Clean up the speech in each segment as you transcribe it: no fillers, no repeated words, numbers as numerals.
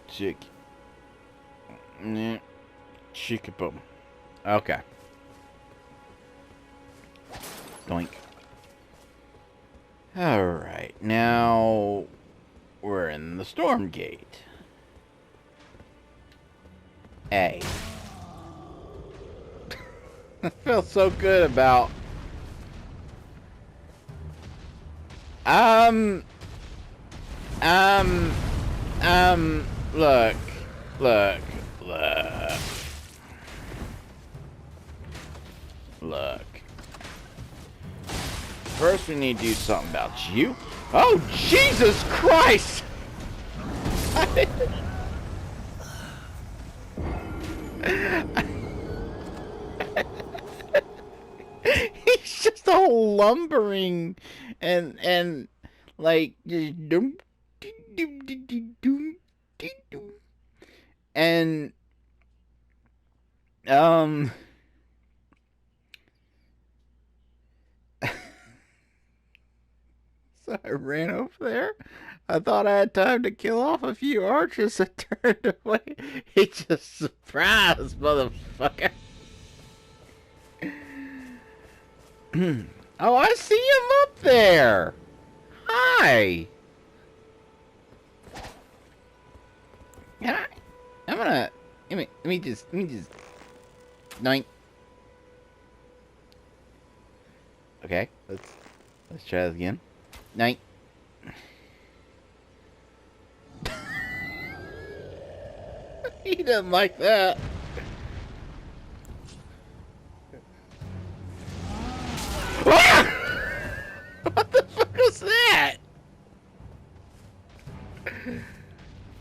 Chick. Chick boom. Okay. Doink. Alright, now we're in the storm gate. A. I feel so good about look, look, look, look. First, we need to do something about you. Oh, Jesus Christ! He's just all lumbering and like just doom, doom, doom, doom, doom, doom. And so I ran over there. I thought I had time to kill off a few archers. I turned away. He just surprised, motherfucker. Oh, I see him up there. Hi. Can I? I'm gonna. Let me just. Night. Okay, let's try this again. Night. He doesn't like that. What the fuck was that?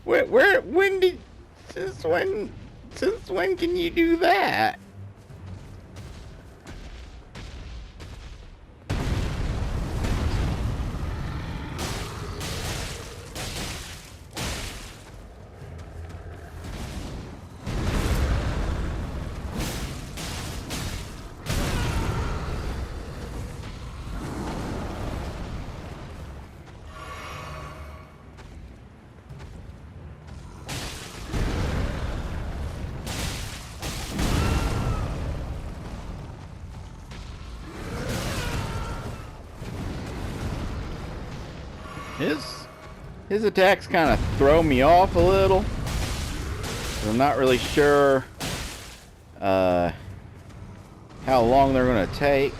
When did, since when can you do that? His attacks kind of throw me off a little. I'm not really sure how long they're going to take.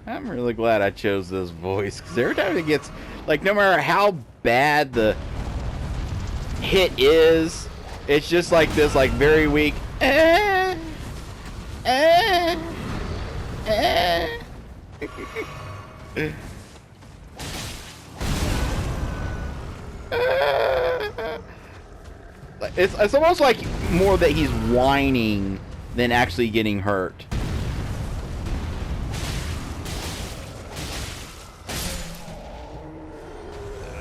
I'm really glad I chose this voice, because every time it gets, like, no matter how bad the hit is, it's just like this, like, very weak. It's almost like more that he's whining than actually getting hurt.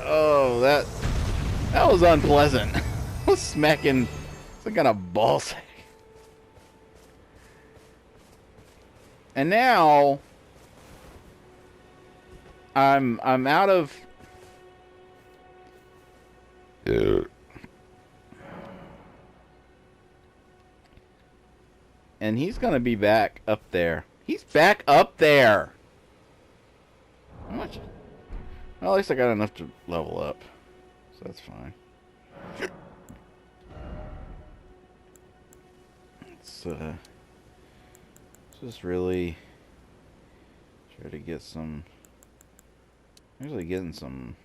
Oh, that was unpleasant. I was smacking some kind of ball sack. And now I'm out of and he's gonna be back up there. He's back up there. How much? Well, at least I got enough to level up, so that's fine. Let's just really try to get some. Usually getting some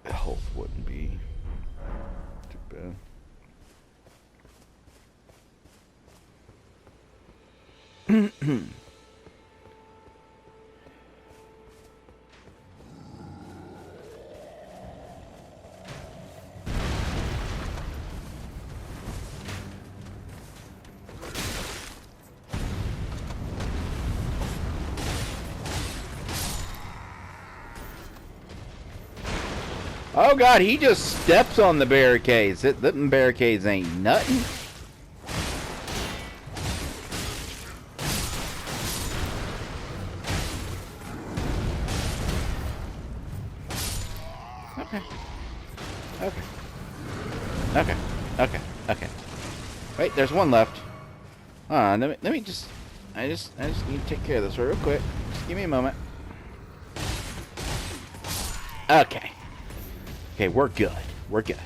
health wouldn't be too bad. Oh god, he just steps on the barricades. Them barricades ain't nothing. Okay. Okay. Okay. Wait, there's one left. Let me just... I just need to take care of this real quick. Just give me a moment. Okay. Okay, we're good. We're good.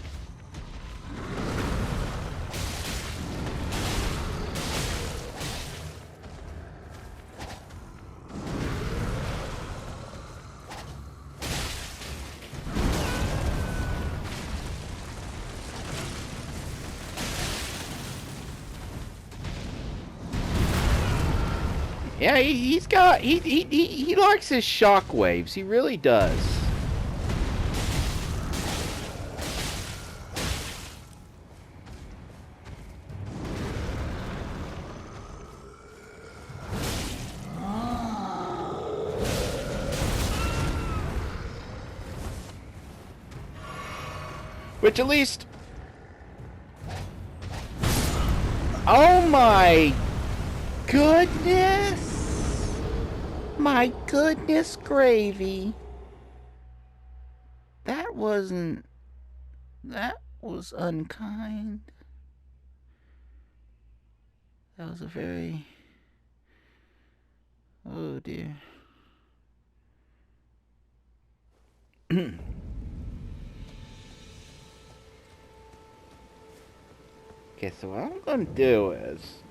Yeah, he likes his shockwaves. He really does. Which at least... Oh my goodness! My goodness gravy. That wasn't... That was unkind. That was a very... Oh dear. Okay, so what I'm gonna do is...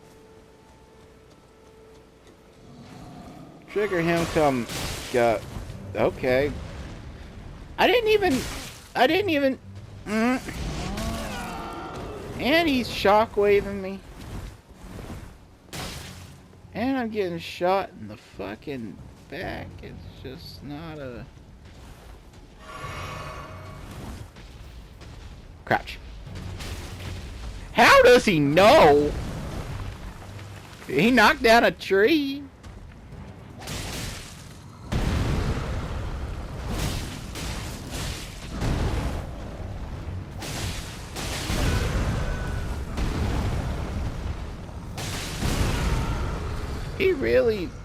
Trigger him come... Go... Okay. I didn't even... And he's shockwaving me. And I'm getting shot in the fucking back. It's just not a... Crouch. How does he know? He knocked down a tree.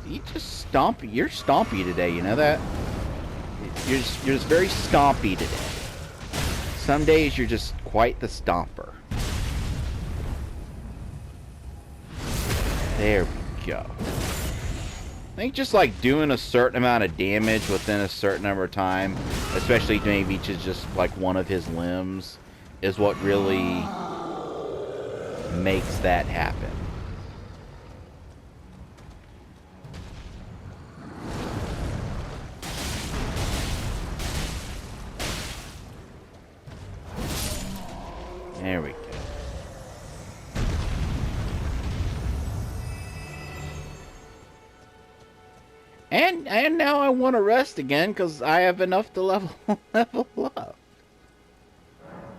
He just stompy. You're stompy today, you know that? You're just very stompy today. Some days you're just quite the stomper. There we go. I think just like doing a certain amount of damage within a certain number of time, especially maybe to just like one of his limbs, is what really makes that happen. There we go. And now I want to rest again because I have enough to level up.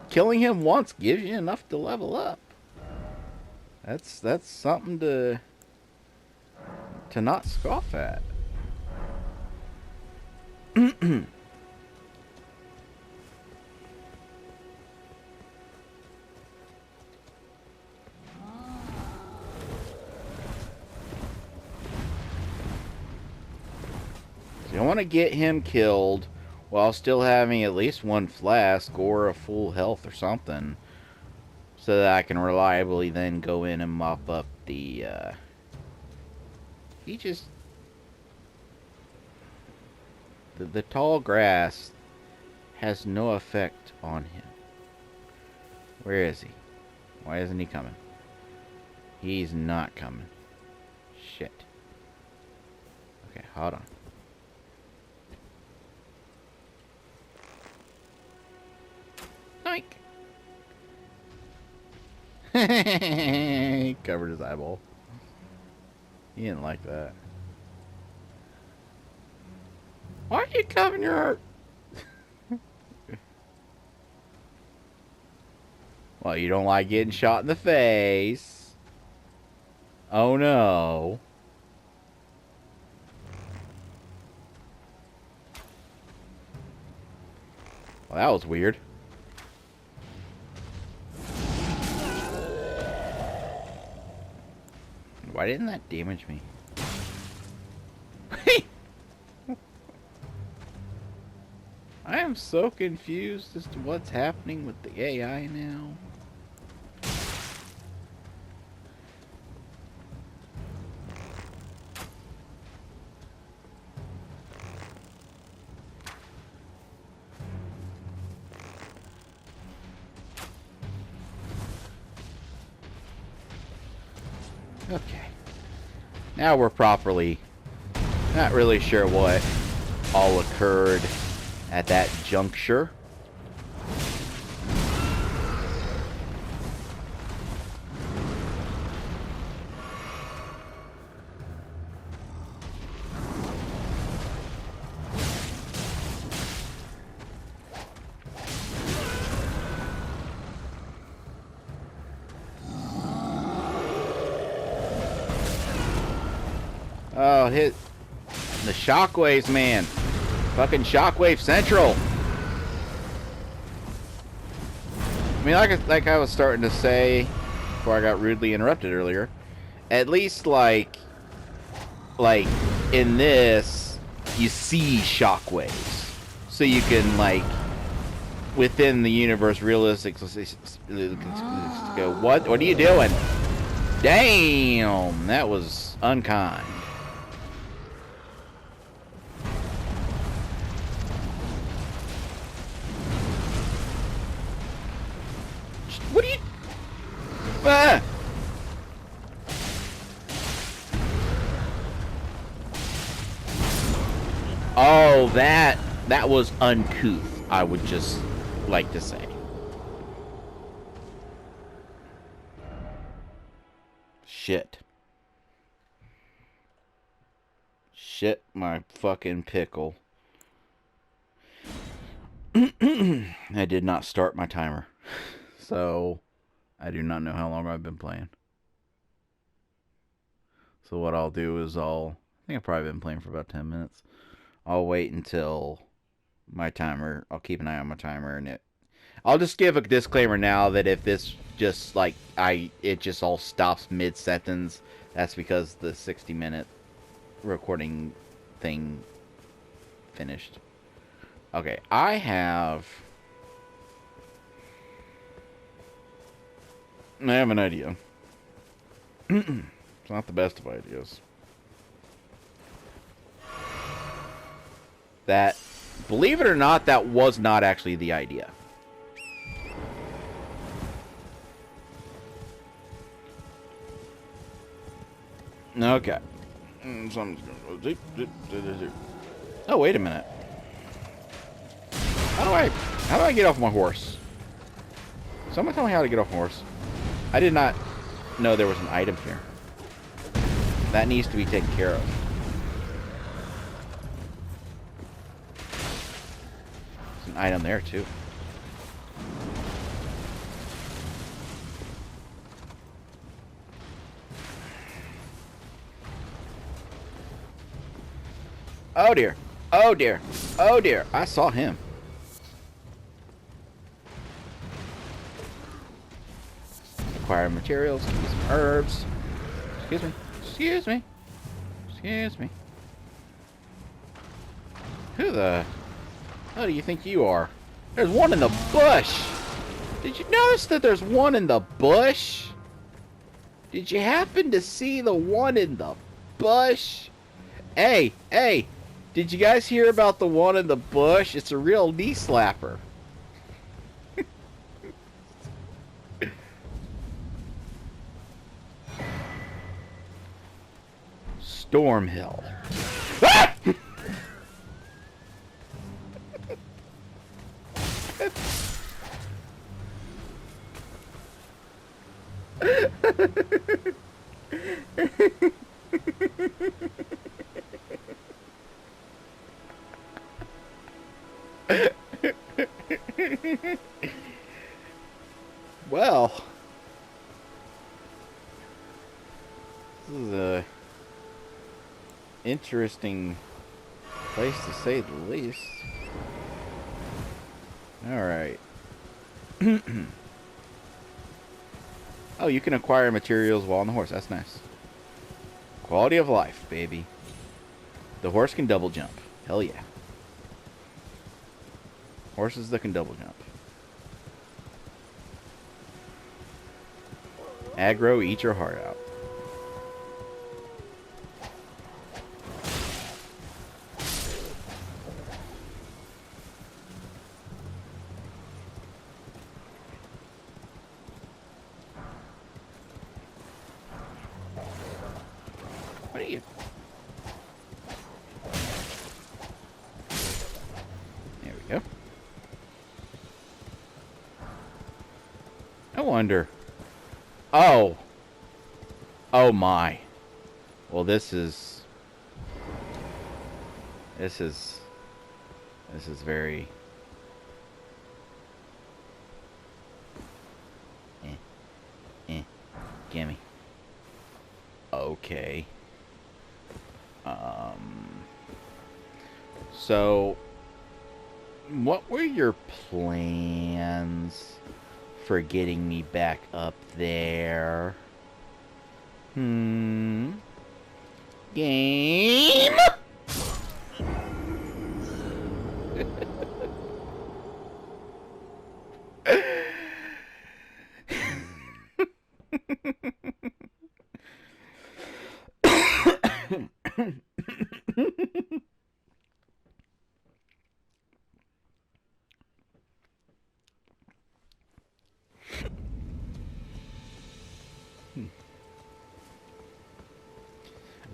Killing him once gives you enough to level up. That's something to not scoff at. I want to get him killed while still having at least one flask or a full health or something, so that I can reliably then go in and mop up the, he just... The tall grass has no effect on him. Where is he? Why isn't he coming? He's not coming. Shit. Okay, hold on. He covered his eyeball. He didn't like that. Why are you covering your... Well, you don't like getting shot in the face. Oh no. Well, that was weird. Why didn't that damage me? I am so confused as to what's happening with the AI now. Okay. Now we're properly... Not really sure what all occurred at that juncture. Oh, hit the shockwaves, man. Fucking shockwave central. I mean, like I was starting to say before I got rudely interrupted earlier, at least like in this, you see shockwaves, so you can like within the universe realistically go, what are you doing? Damn, that was unkind. What are you? Ah! Oh, that was uncouth, I would just like to say. Shit. Shit, my fucking pickle. I did not start my timer. So, I do not know how long I've been playing. So what I'll do is I think I've probably been playing for about 10 minutes. I'll wait until my timer, I'll keep an eye on my timer, and I'll just give a disclaimer now that if this just like, it just all stops mid-sentence, that's because the 60-minute recording thing finished. Okay, I have an idea. It's not the best of ideas. That, believe it or not, that was not actually the idea. Okay. Oh, wait a minute. How do I get off my horse? Someone tell me how to get off my horse. I did not know there was an item here. That needs to be taken care of. There's an item there, too. Oh, dear. Oh, dear. Oh, dear. I saw him. Acquire materials. Give me some herbs. Excuse me. Excuse me. Excuse me. Who the hell do you think you are? There's one in the bush. Did you notice that there's one in the bush? Did you happen to see the one in the bush? Hey, hey. Did you guys hear about the one in the bush? It's a real knee slapper. Stormhill. Ah! Well, this is a interesting place to say the least. Alright. Oh, you can acquire materials while on the horse. That's nice. Quality of life, baby. The horse can double jump. Hell yeah. Horses that can double jump. Aggro, eat your heart out. are you? There we go. I wonder. Oh. Oh my. Well, this is very gimme. Okay. So what were your plans for getting me back up there? Game?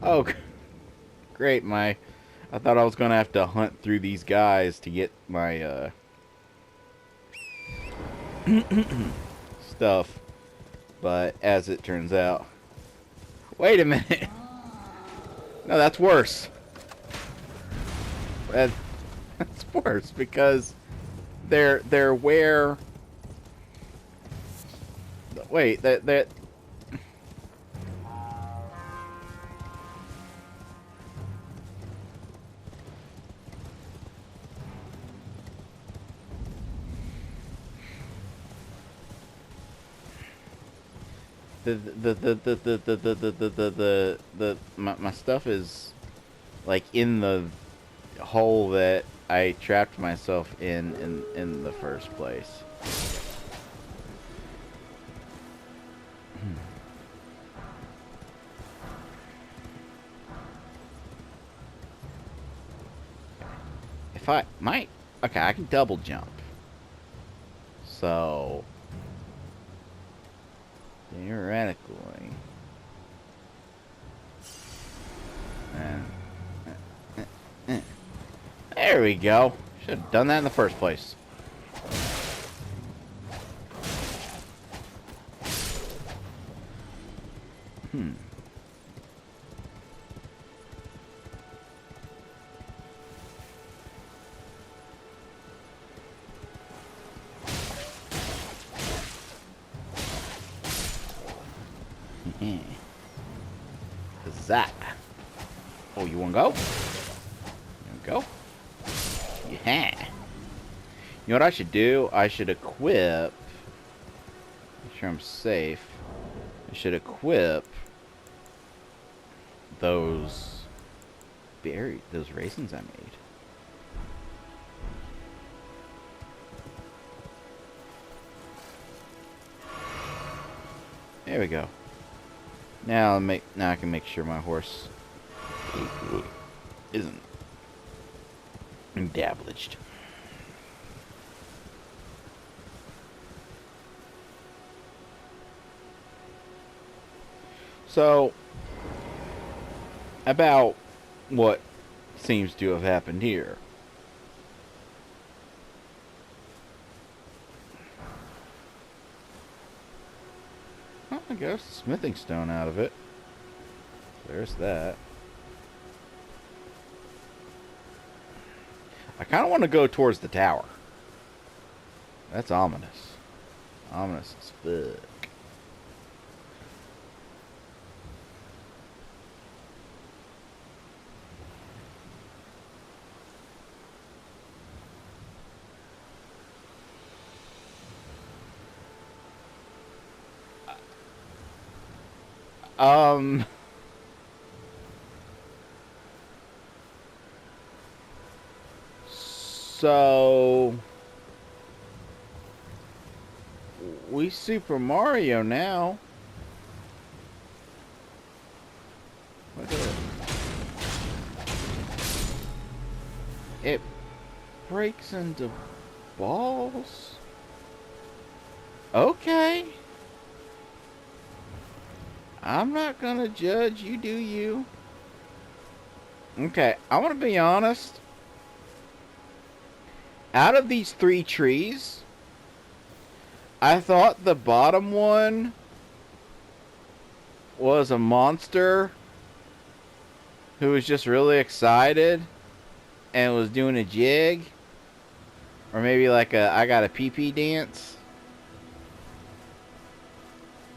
Oh, great. I thought I was going to have to hunt through these guys to get my, stuff. But as it turns out... Wait a minute. No, that's worse. That's worse because they're where... Wait, that... My stuff is like in the hole that I trapped myself in the first place. If I might, okay, I can double jump. So theoretically, there we go. Should have done that in the first place. That. Oh, you wanna go? You wanna go? Yeah. You know what I should do? I should equip. Make sure I'm safe. I should equip those raisins I made. There we go. Now I can make sure my horse isn't damaged. So, about what seems to have happened here. Well, I guess the smithing stone out of it. There's that. I kind of want to go towards the tower. That's ominous. Ominous as fuck. So we Super Mario now. It breaks into balls. Okay. I'm not gonna judge. You do you. Okay, I want to be honest. Out of these 3 trees, I thought the bottom one was a monster who was just really excited and was doing a jig. Or maybe like a I got a pee-pee dance.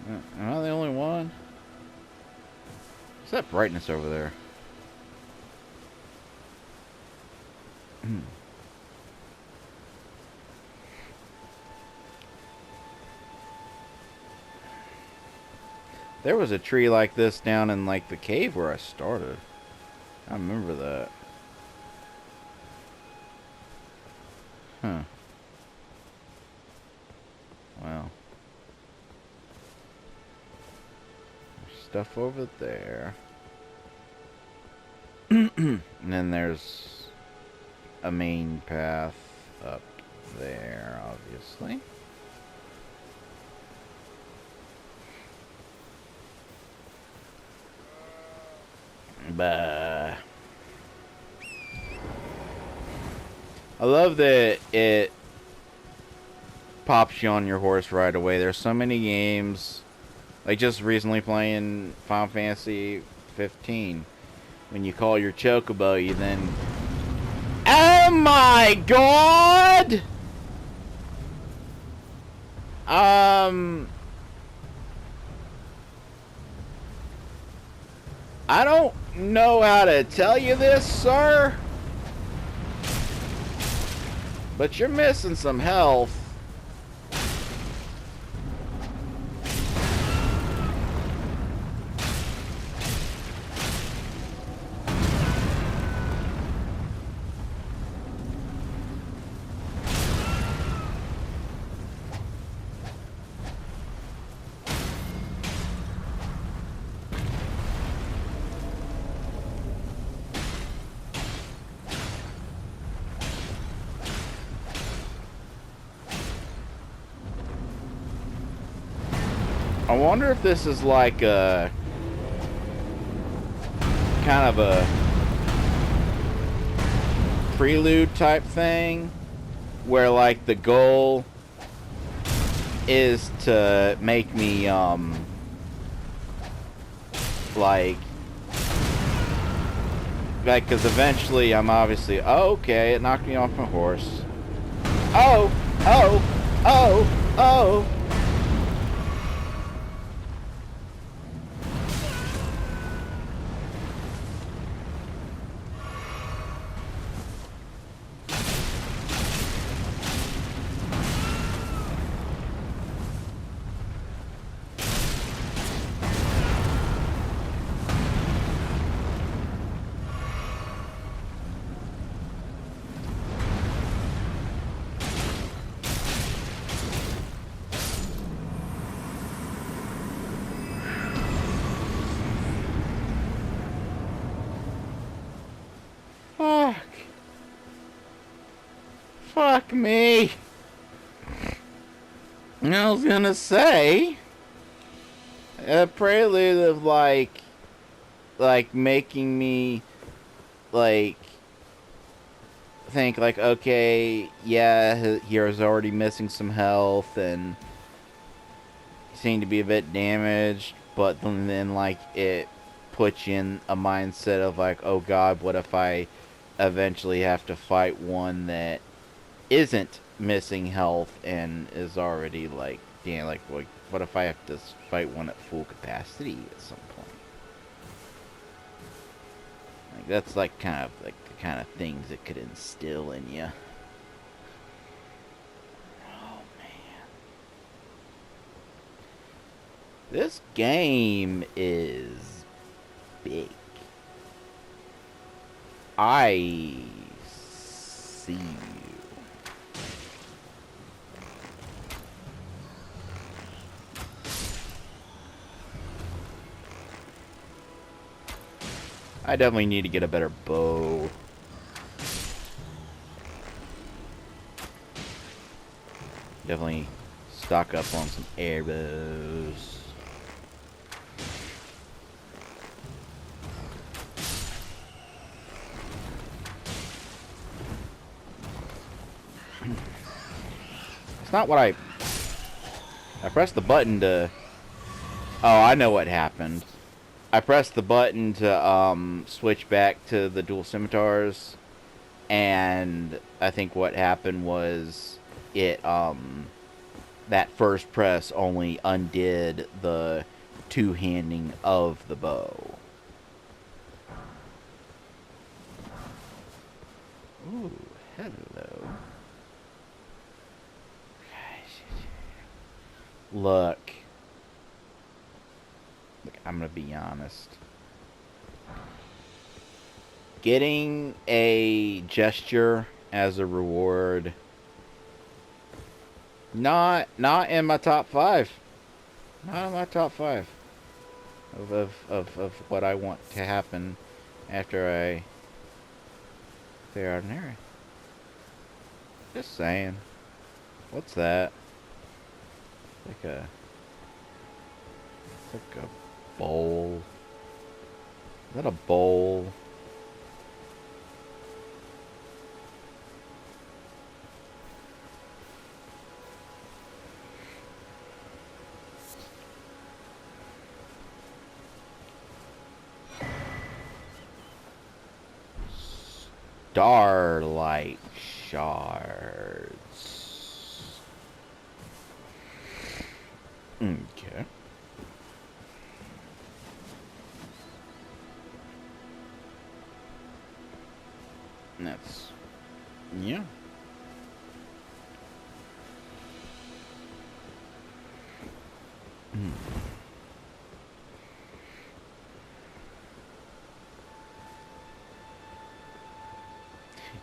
Am I the only one? What's that brightness over there? There was a tree like this down in like the cave where I started. I remember that. Huh. Well. There's stuff over there. And then there's a main path up there, obviously. Bah. I love that it pops you on your horse right away. There's so many games, like just recently playing Final Fantasy 15. When you call your chocobo, you then... Oh my god! I don't know how to tell you this, sir, but you're missing some health. I wonder if this is like a kind of a prelude type thing where like the goal is to make me like because eventually I'm obviously okay, it knocked me off my horse. Oh fuck me. I was gonna say a prelude of like making me like think like, okay, yeah, hero's already missing some health and he seemed to be a bit damaged, but then like it puts you in a mindset of like, oh god, what if I eventually have to fight one that isn't missing health and is already like, damn, like what if I have to fight one at full capacity at some point? Like that's like kind of like the kind of things it could instill in you. Oh man, this game is big. I see you. I definitely need to get a better bow. Definitely stock up on some arrows. That's not what I pressed the button to... Oh, I know what happened. I pressed the button to switch back to the dual scimitars, and I think what happened was it that first press only undid the two-handing of the bow. Ooh, hello. Look, I'm gonna be honest. Getting a gesture as a reward, not in my top 5. Not in my top 5 of what I want to happen after I clear out an area. Just saying. What's that? It's like a bowl. Is that a bowl? Starlight shards. Okay. That's... yeah.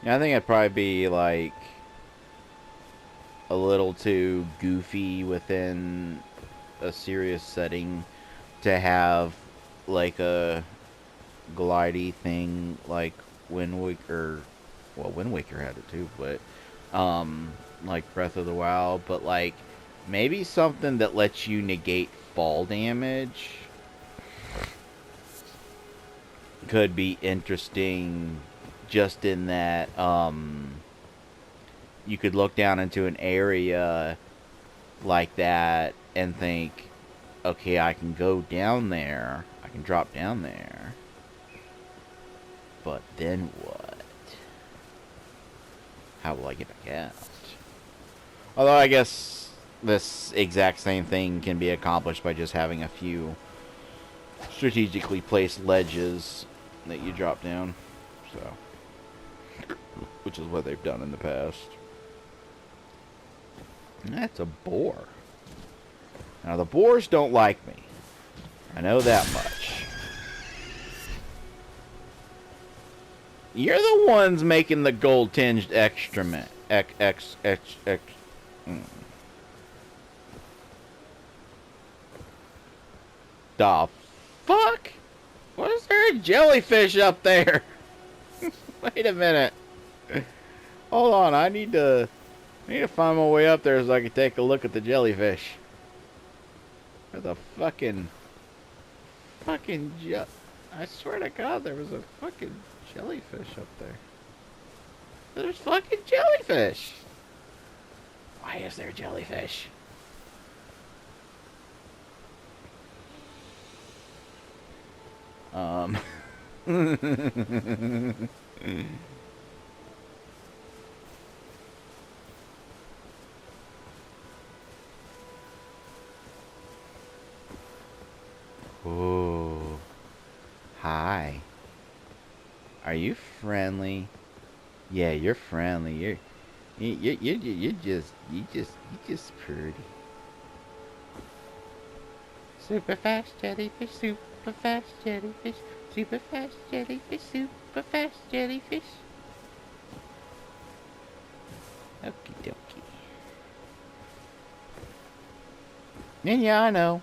Yeah, I think I'd probably be, like, a little too goofy within a serious setting to have, like, a glidey thing like Wind Waker. Well, Wind Waker had it too, but, like Breath of the Wild. But, like, maybe something that lets you negate fall damage could be interesting. Just in that, you could look down into an area like that and think, okay, I can go down there, I can drop down there, but then what? How will I get back out? Although I guess this exact same thing can be accomplished by just having a few strategically placed ledges that you drop down, so... which is what they've done in the past. That's a boar. Now, the boars don't like me. I know that much. You're the ones making the gold-tinged excrement. The fuck? What is there a jellyfish up there? Wait a minute. Hold on, I need to find my way up there so I can take a look at the jellyfish. There's a fucking I swear to God, there was a fucking jellyfish up there. There's fucking jellyfish. Why is there jellyfish? Oh, hi. Are you friendly? Yeah, you're friendly. You're just pretty. Super fast jellyfish, super fast jellyfish, super fast jellyfish, super fast jellyfish. Okie dokie. And yeah, I know.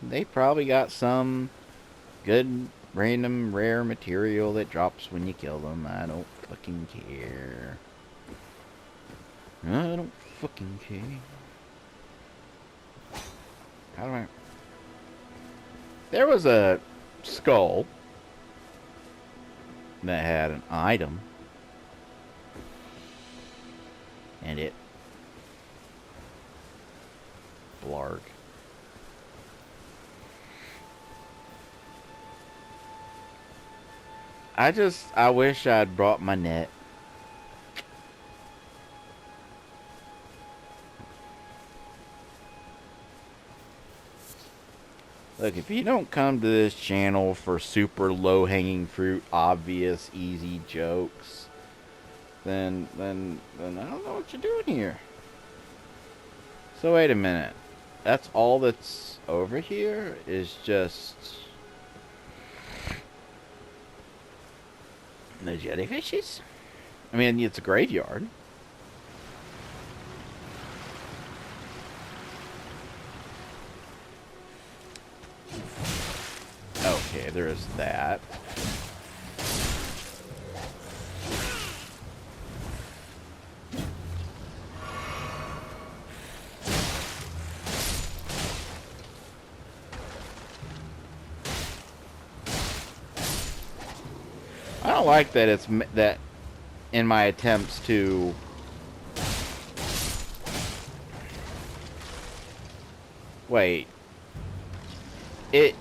They probably got some good random rare material that drops when you kill them. I don't fucking care. I don't fucking care. How do I... There was a skull that had an item. And it blarg. I wish I'd brought my net. Look, if you don't come to this channel for super low-hanging fruit, obvious, easy jokes, then I don't know what you're doing here. So wait a minute. That's all that's over here is just the jellyfishes? I mean, it's a graveyard. Okay, there is that. I don't like that it's that in my attempts to wait. If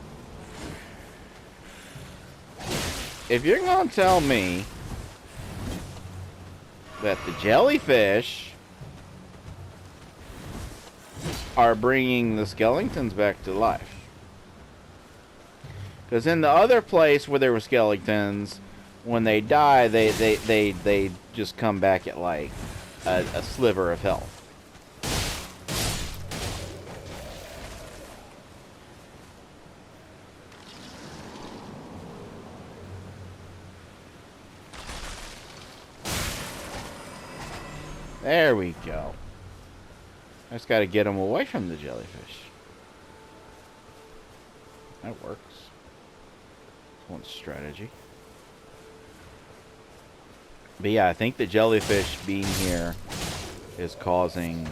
you're gonna tell me that the jellyfish are bringing the skeletons back to life, because in the other place where there were skeletons, when they die, they just come back at like a sliver of health. There we go. I just gotta get them away from the jellyfish. That works. One strategy. But yeah, I think the jellyfish being here is causing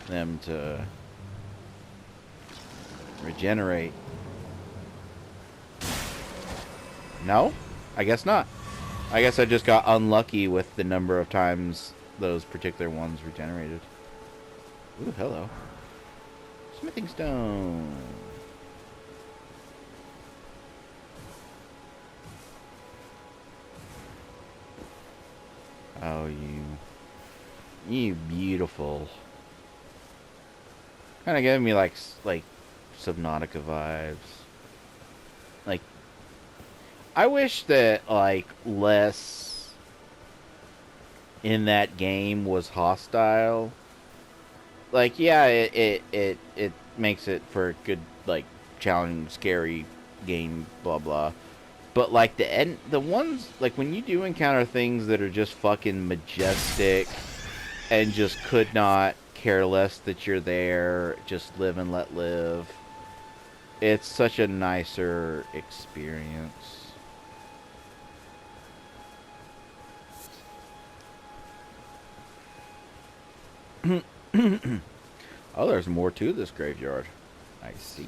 them to regenerate. No? I guess not. I guess I just got unlucky with the number of times those particular ones regenerated. Ooh, hello. Smithing stone. Oh, you beautiful. Kind of giving me like Subnautica vibes. Like, I wish that like less in that game was hostile. Like, yeah, it makes it for a good, like, challenging, scary game, blah blah. But like the ones like when you do encounter things that are just fucking majestic and just could not care less that you're there, just live and let live. It's such a nicer experience. Oh, there's more to this graveyard. I see.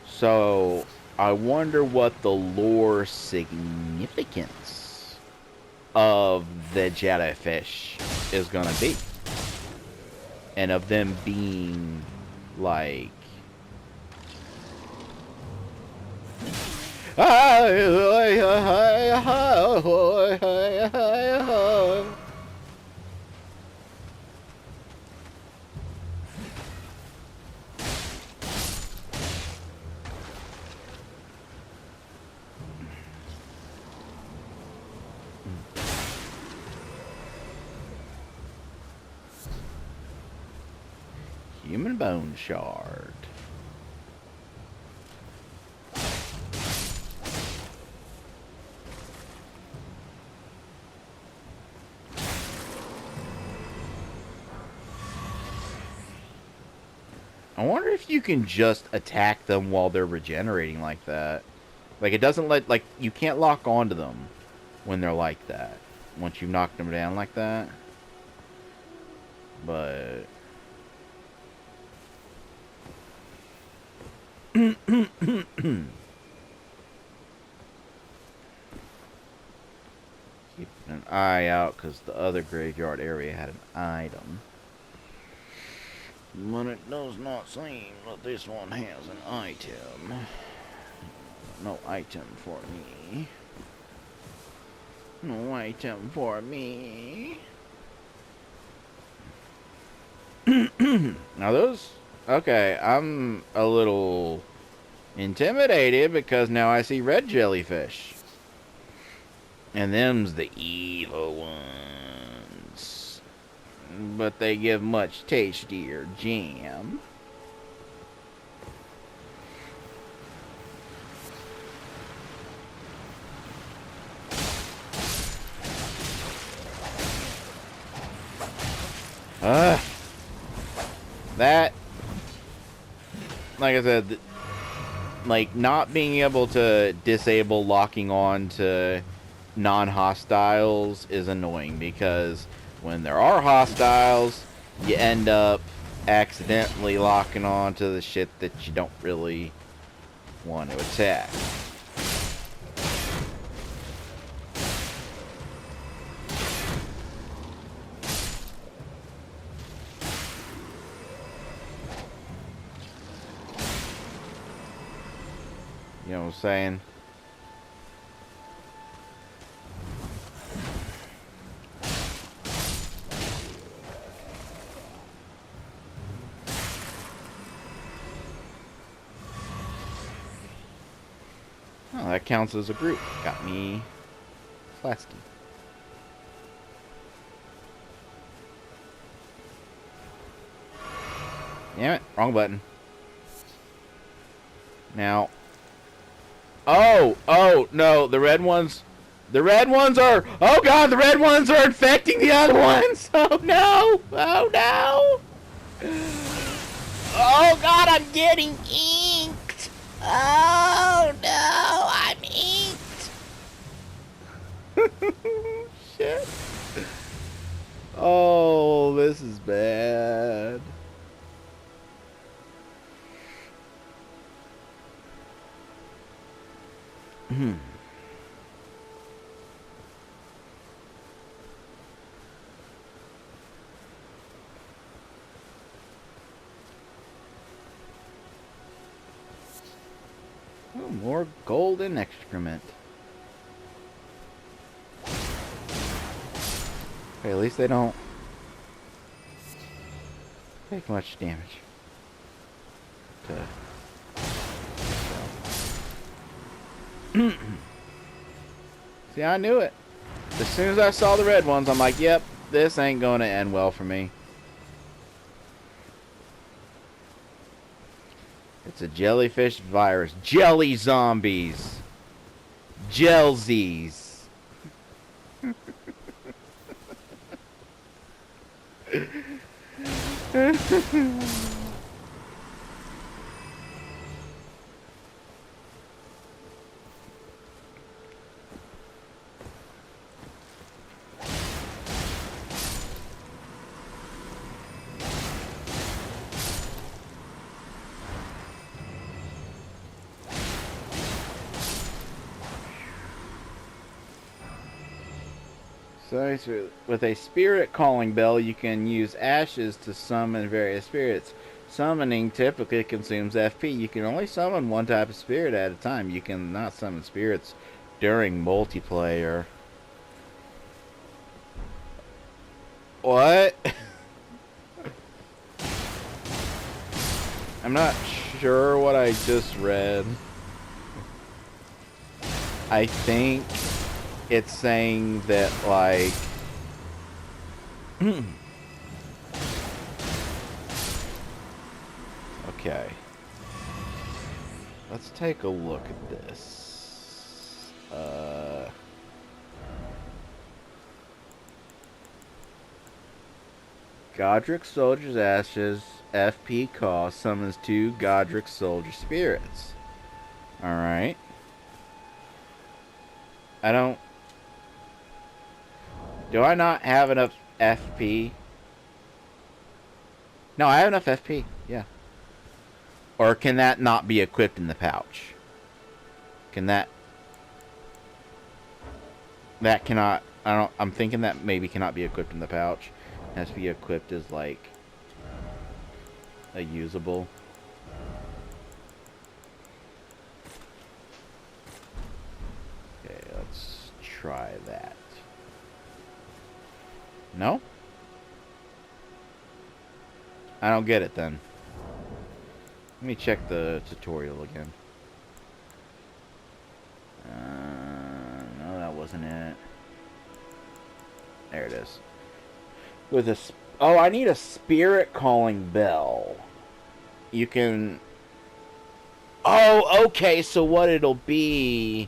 So, I wonder what the lore significance of the jellyfish is gonna be. And of them being, like... Human bone shard. I wonder if you can just attack them while they're regenerating like that. Like, it doesn't let, like, you can't lock onto them when they're like that. Once you've knocked them down like that. But... Keeping an eye out because the other graveyard area had an item. But it does not seem that this one has an item. No item for me. No item for me. Now those... Okay, I'm a little intimidated because now I see red jellyfish. And them's the evil ones. But they give much tastier jam. That, like I said, like not being able to disable locking on to non-hostiles is annoying because when there are hostiles, you end up accidentally locking on to the shit that you don't really want to attack. You know what I'm saying? Oh, that counts as a group. Got me Flasky. Damn it, wrong button. Now. Oh, no, the red ones are, oh god, the red ones are infecting the other ones. Oh no, oh god, I'm getting inked. Oh no, I'm inked. Shit. Oh, this is bad. Oh, more golden excrement. Okay, at least they don't take much damage. See, I knew it. As soon as I saw the red ones, I'm like, yep, this ain't going to end well for me. It's a jellyfish virus. Jelly zombies. Gelsies. So, with a spirit calling bell, you can use ashes to summon various spirits. Summoning typically consumes FP. You can only summon one type of spirit at a time. You cannot summon spirits during multiplayer. What? I'm not sure what I just read. I think it's saying that, like, okay, let's take a look at this. Godric Soldier's Ashes, FP cost, summons 2 Godric Soldier Spirits. Alright. Do I not have enough FP? No, I have enough FP, yeah. Or can that not be equipped in the pouch? Can that... That cannot I'm thinking that maybe cannot be equipped in the pouch. It has to be equipped as like a usable. Okay, let's try that. No? I don't get it then. Let me check the tutorial again. No, that wasn't it. There it is. With a oh, I need a spirit calling bell. You can. Oh, okay. So what it'll be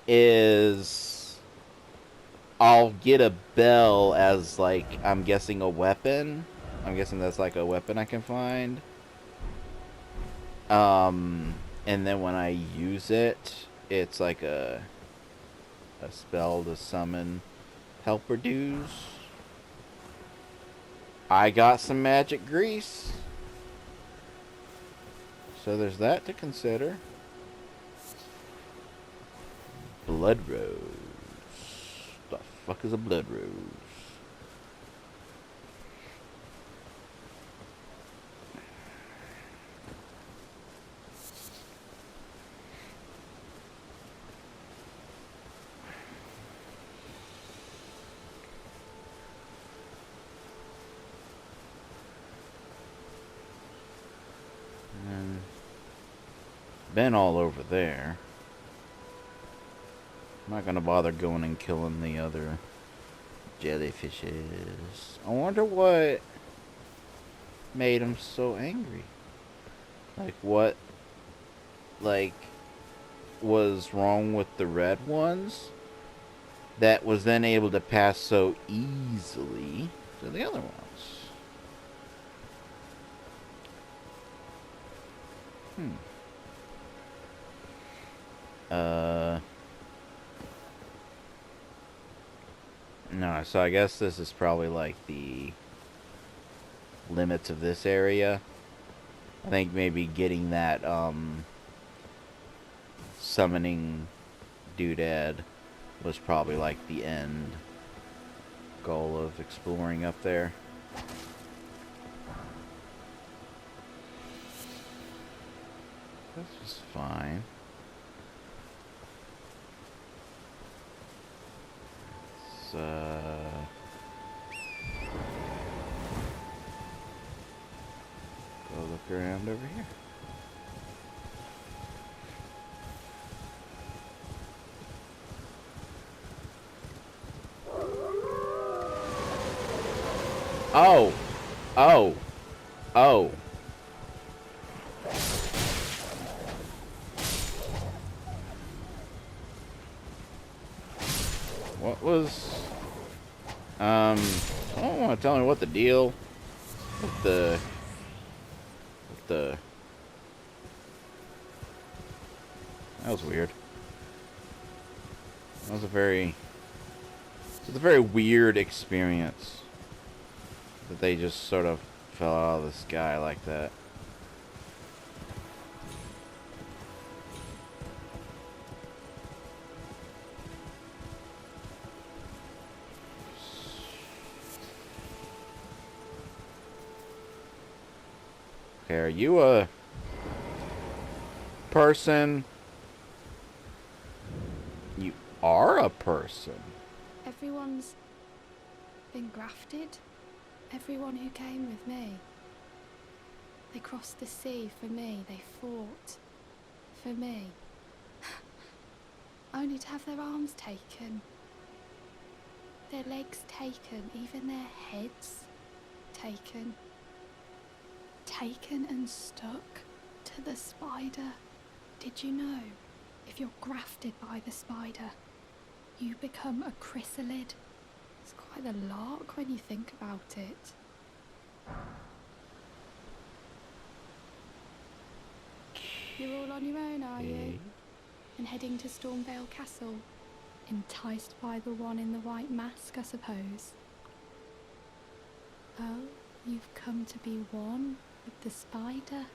is I'll get a bell as like I'm guessing a weapon. I'm guessing that's like a weapon I can find. And then when I use it, it's like a spell to summon helper dues. I got some magic grease. So there's that to consider. Blood rose. The fuck is a blood rose? And been all over there. I'm not gonna bother going and killing the other jellyfishes. I wonder what made him so angry. Like what, like, was wrong with the red ones that was then able to pass so easily to the other ones. No, so I guess this is probably like the limits of this area. I think maybe getting that, summoning doodad was probably like the end goal of exploring up there. This is fine. Let's, go look around over here. Oh! Oh! Oh! What was... I don't want to tell me what the deal with the... That was weird. That was a very... It was a very weird experience. That they just sort of fell out of the sky like that. Okay, are you a person? You are a person. Everyone's been grafted. Everyone who came with me. They crossed the sea for me. They fought for me. Only to have their arms taken. Their legs taken. Even their heads taken. Taken and stuck to the spider. Did you know? If you're grafted by the spider, you become a chrysalid. It's quite a lark when you think about it. You're all on your own, are you? And heading to Stormvale Castle? Enticed by the one in the white mask, I suppose. Oh, you've come to be one with the spider.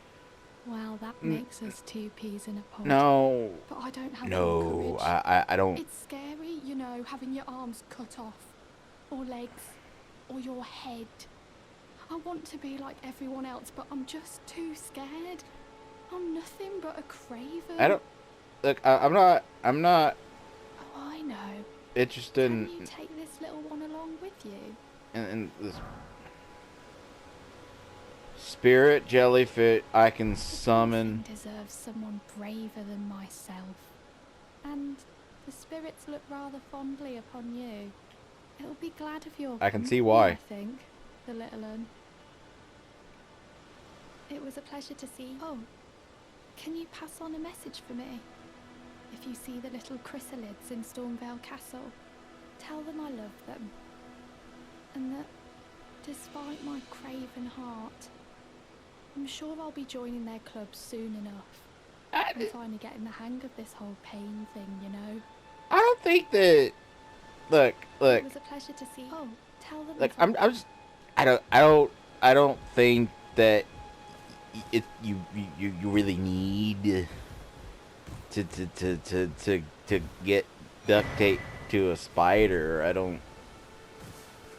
Well, that makes us two peas in a pod. No. But I don't have No, your courage. I don't. It's scary, you know, having your arms cut off, or legs, or your head. I want to be like everyone else, but I'm just too scared. I'm nothing but a craven. I don't. Look, I'm not Oh, I know. interested Can you take this little one along with you? in this spirit jellyfish I can summon. The deserves someone braver than myself. And the spirits look rather fondly upon you. It'll be glad of your I can see company, why. I think, the little un. It was a pleasure to see you. Oh, can you pass on a message for me? If you see the little chrysalids in Stormvale Castle, tell them I love them. And that, despite my craven heart, I'm sure I'll be joining their club soon enough. I'm finally getting the hang of this whole pain thing, you know. I don't think that. Look. It was a pleasure to see you. Oh, tell them. Look, I'm just. I don't think that you really need to get duct tape to a spider.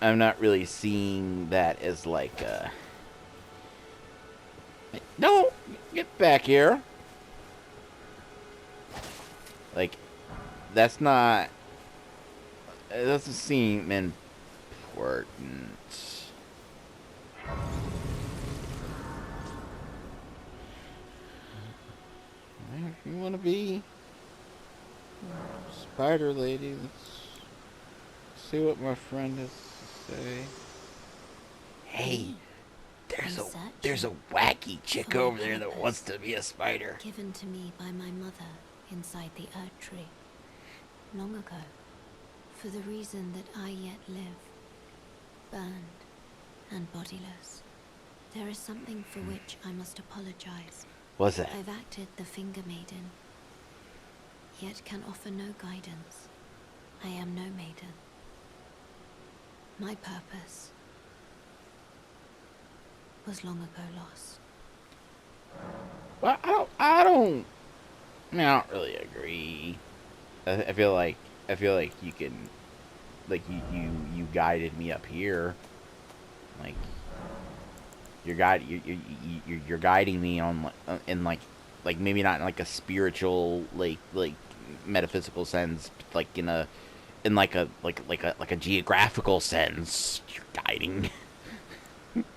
I'm not really seeing that as like a. No, get back here. Like, that's not. It doesn't seem important. If you want to be spider lady, let's see what my friend has to say. Hey, there's a wacky chick over there that wants to be a spider. Given to me by my mother inside the Earth Tree, long ago, for the reason that I yet live, burned and bodiless. There is something for which I must apologize. What's that? I've acted the Finger Maiden, yet can offer no guidance. I am no maiden. My purpose was long ago lost. Well, I don't really agree. I feel like you can, like you guided me up here, like you're guiding me on in like maybe not in like a spiritual like metaphysical sense, but like in a geographical sense. You're guiding.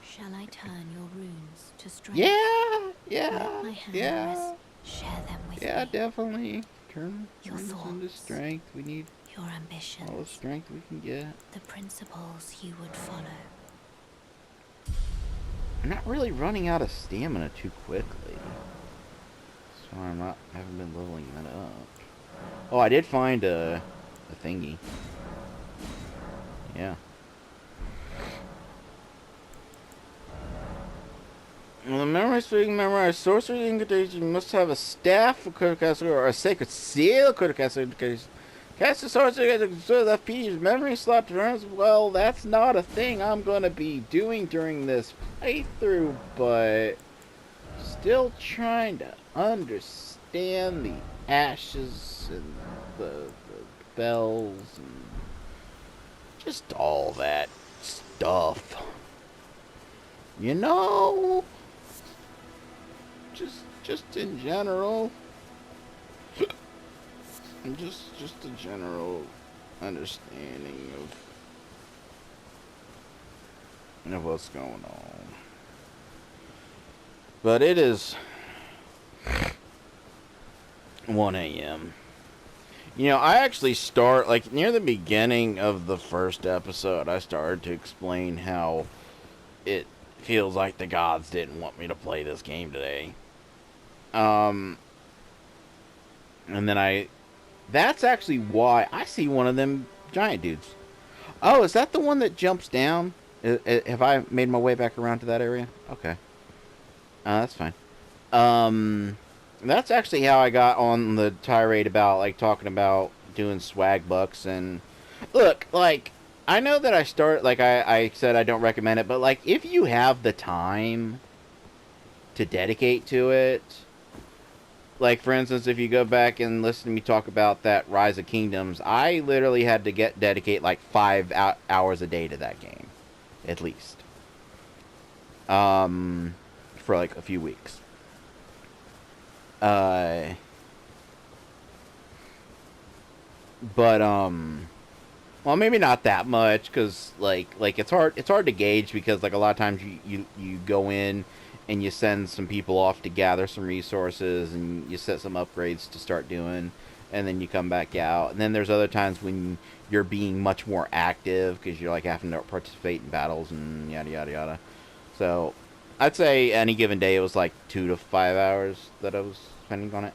Shall I turn your runes to strength? Yeah. Let my hand rest. Share them with me. Yeah, definitely. Turn Your runes into thoughts. strength. We need Your ambitions. all the strength we can get. The principles you would follow. I'm not really running out of stamina too quickly, so I haven't been leveling that up. Oh, I did find a thingy. Yeah. Well, the memorize sorcery incantation must have a staff for critical or a sacred seal critical incantation. Cast a sorcery so that Peter's memory slot turns. Well, that's not a thing I'm gonna be doing during this playthrough, but still trying to understand the ashes and the bells and just all that stuff. You know, just in general. Just a general understanding of what's going on. But it is 1 a.m. You know, I actually start, like, near the beginning of the first episode, I started to explain how it feels like the gods didn't want me to play this game today. And then that's actually why I see one of them giant dudes. Oh, is that the one that jumps down? Have I made my way back around to that area? Okay. That's fine. That's actually how I got on the tirade about, like, talking about doing swag bucks. And look, like, I know that I said I don't recommend it, but, like, if you have the time to dedicate to it. Like, for instance, if you go back and listen to me talk about that Rise of Kingdoms, I literally had to dedicate like 5 hours a day to that game, at least, for like a few weeks. But well, maybe not that much, because like it's hard to gauge, because like a lot of times you go in and you send some people off to gather some resources, and you set some upgrades to start doing, and then you come back out. And then there's other times when you're being much more active, because you're like having to participate in battles and yada yada yada. So I'd say any given day it was like 2 to 5 hours that I was spending on it.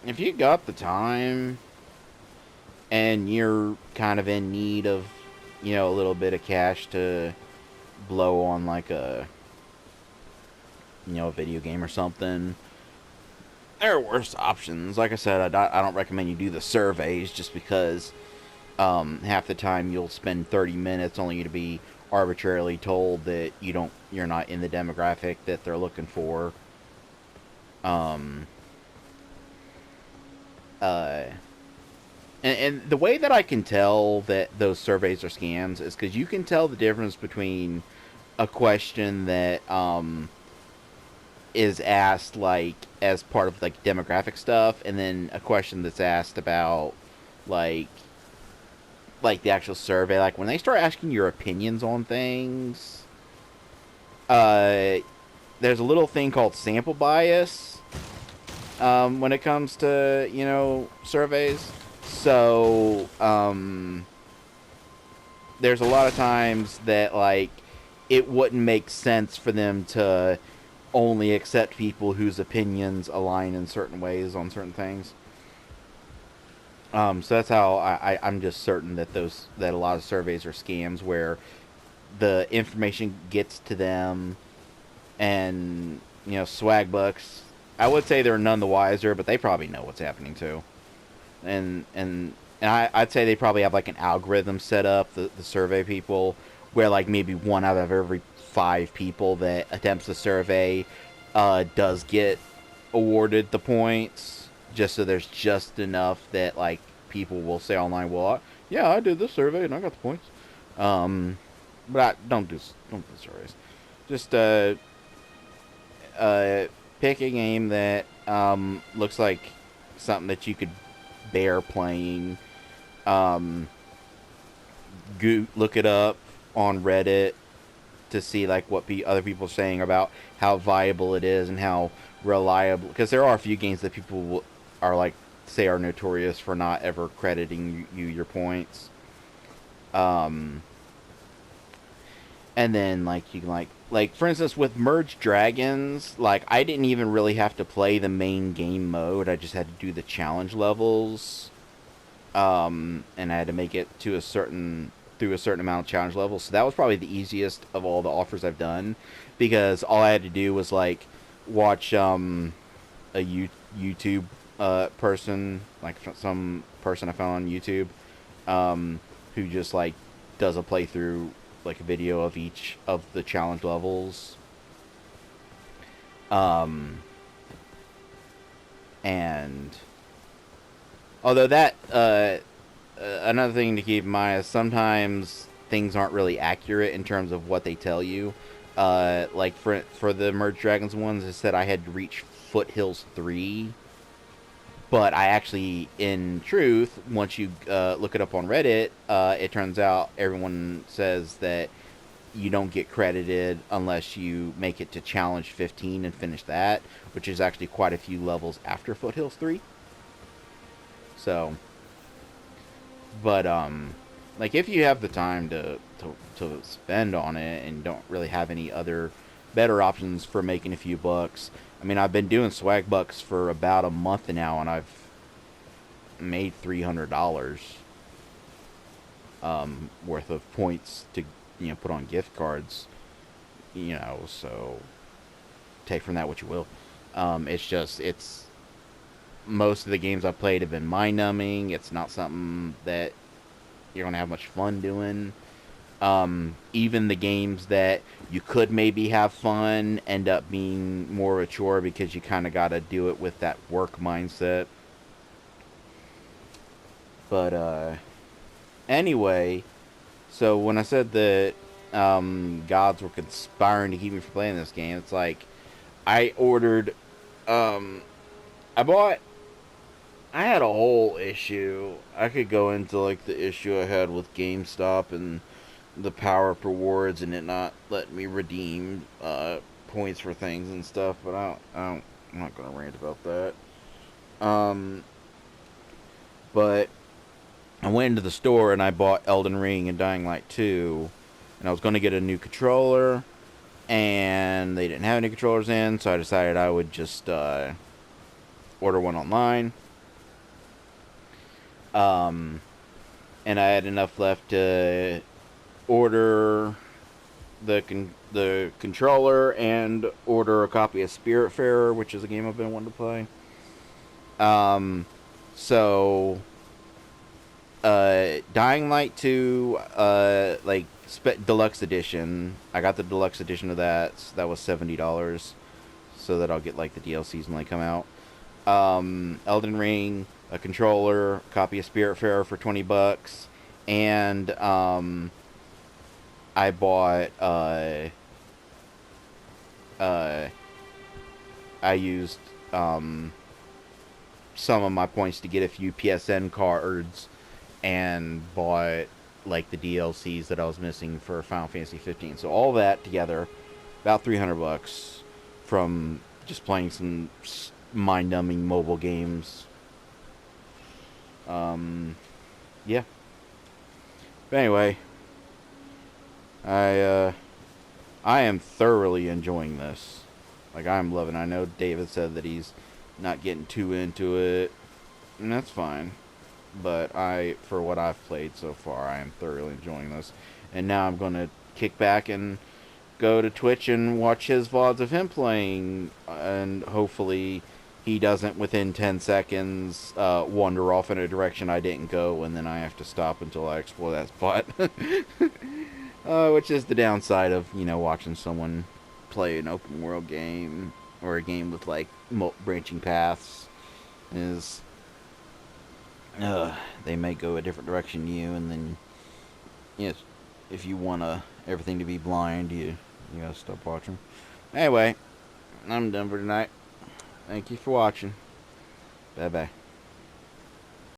If you got the time and you're kind of in need of, a little bit of cash to blow on like a video game or something, there are worse options. Like I said, I don't recommend you do the surveys, just because half the time you'll spend 30 minutes only to be arbitrarily told that you're not in the demographic that they're looking for. And the way that I can tell that those surveys are scams is because you can tell the difference between a question that is asked like as part of like demographic stuff, and then a question that's asked about like the actual survey. Like when they start asking your opinions on things, there's a little thing called sample bias when it comes to surveys. So there's a lot of times that like it wouldn't make sense for them to only accept people whose opinions align in certain ways on certain things. So that's how I'm just certain that a lot of surveys are scams, where the information gets to them, and swag bucks. I would say they're none the wiser, but they probably know what's happening too. And I'd say they probably have like an algorithm set up, the survey people, where like maybe 1 out of every 5 people that attempts the survey does get awarded the points, just so there's just enough that like people will say online, well, yeah, I did this survey and I got the points. But don't do surveys. Just pick a game that looks like something that you could bear playing. Look it up on Reddit to see like what other people are saying about how viable it is and how reliable. Because there are a few games that people are like say are notorious for not ever crediting you your points. And then like you can like for instance with Merge Dragons, like I didn't even really have to play the main game mode. I just had to do the challenge levels. And I had to make it to through a certain amount of challenge levels. So that was probably the easiest of all the offers I've done, because all I had to do was like watch a YouTube person, like some person I found on YouTube, who just like does a playthrough, like a video of each of the challenge levels. And although that another thing to keep in mind is sometimes things aren't really accurate in terms of what they tell you. Like for the Merge Dragons ones, it said I had to reach Foothills 3. But I actually, in truth, once you look it up on Reddit, it turns out everyone says that you don't get credited unless you make it to Challenge 15 and finish that, which is actually quite a few levels after Foothills 3. So, but like if you have the time to spend on it and don't really have any other better options for making a few bucks. I mean, I've been doing swag bucks for about a month now, and I've made $300 worth of points to put on gift cards. So take from that what you will. It's most of the games I've played have been mind numbing. It's not something that you're gonna have much fun doing. Even the games that you could maybe have fun end up being more a chore because you kind of got to do it with that work mindset. But anyway, so when I said that gods were conspiring to keep me from playing this game, it's like I ordered. I bought. I had a whole issue. I could go into like the issue I had with GameStop and the power up rewards and it not letting me redeem points for things and stuff. But I'm not gonna rant about that. Um, but I went into the store and I bought Elden Ring and Dying Light 2, and I was gonna get a new controller, and they didn't have any controllers in, so I decided I would just order one online. And I had enough left to order the controller and order a copy of Spiritfarer, which is a game I've been wanting to play. So Dying Light 2, deluxe edition. I got the deluxe edition of that. So that was $70, so that I'll get like the DLCs when they come out. Elden Ring, a controller, a copy of Spiritfarer for $20, and I bought I used some of my points to get a few PSN cards and bought like the DLCs that I was missing for Final Fantasy 15. So all that together, about $300 from just playing some mind-numbing mobile games. Yeah. But anyway, I am thoroughly enjoying this. Like, I'm loving it. I know David said that he's not getting too into it, and that's fine. But for what I've played so far, I am thoroughly enjoying this. And now I'm going to kick back and go to Twitch and watch his VODs of him playing, and hopefully he doesn't, within 10 seconds, wander off in a direction I didn't go, and then I have to stop until I explore that spot. Which is the downside of, watching someone play an open world game, or a game with, like, branching paths, is they may go a different direction than you, and then, if you want everything to be blind, you gotta stop watching. Anyway, I'm done for tonight. Thank you for watching. Bye-bye.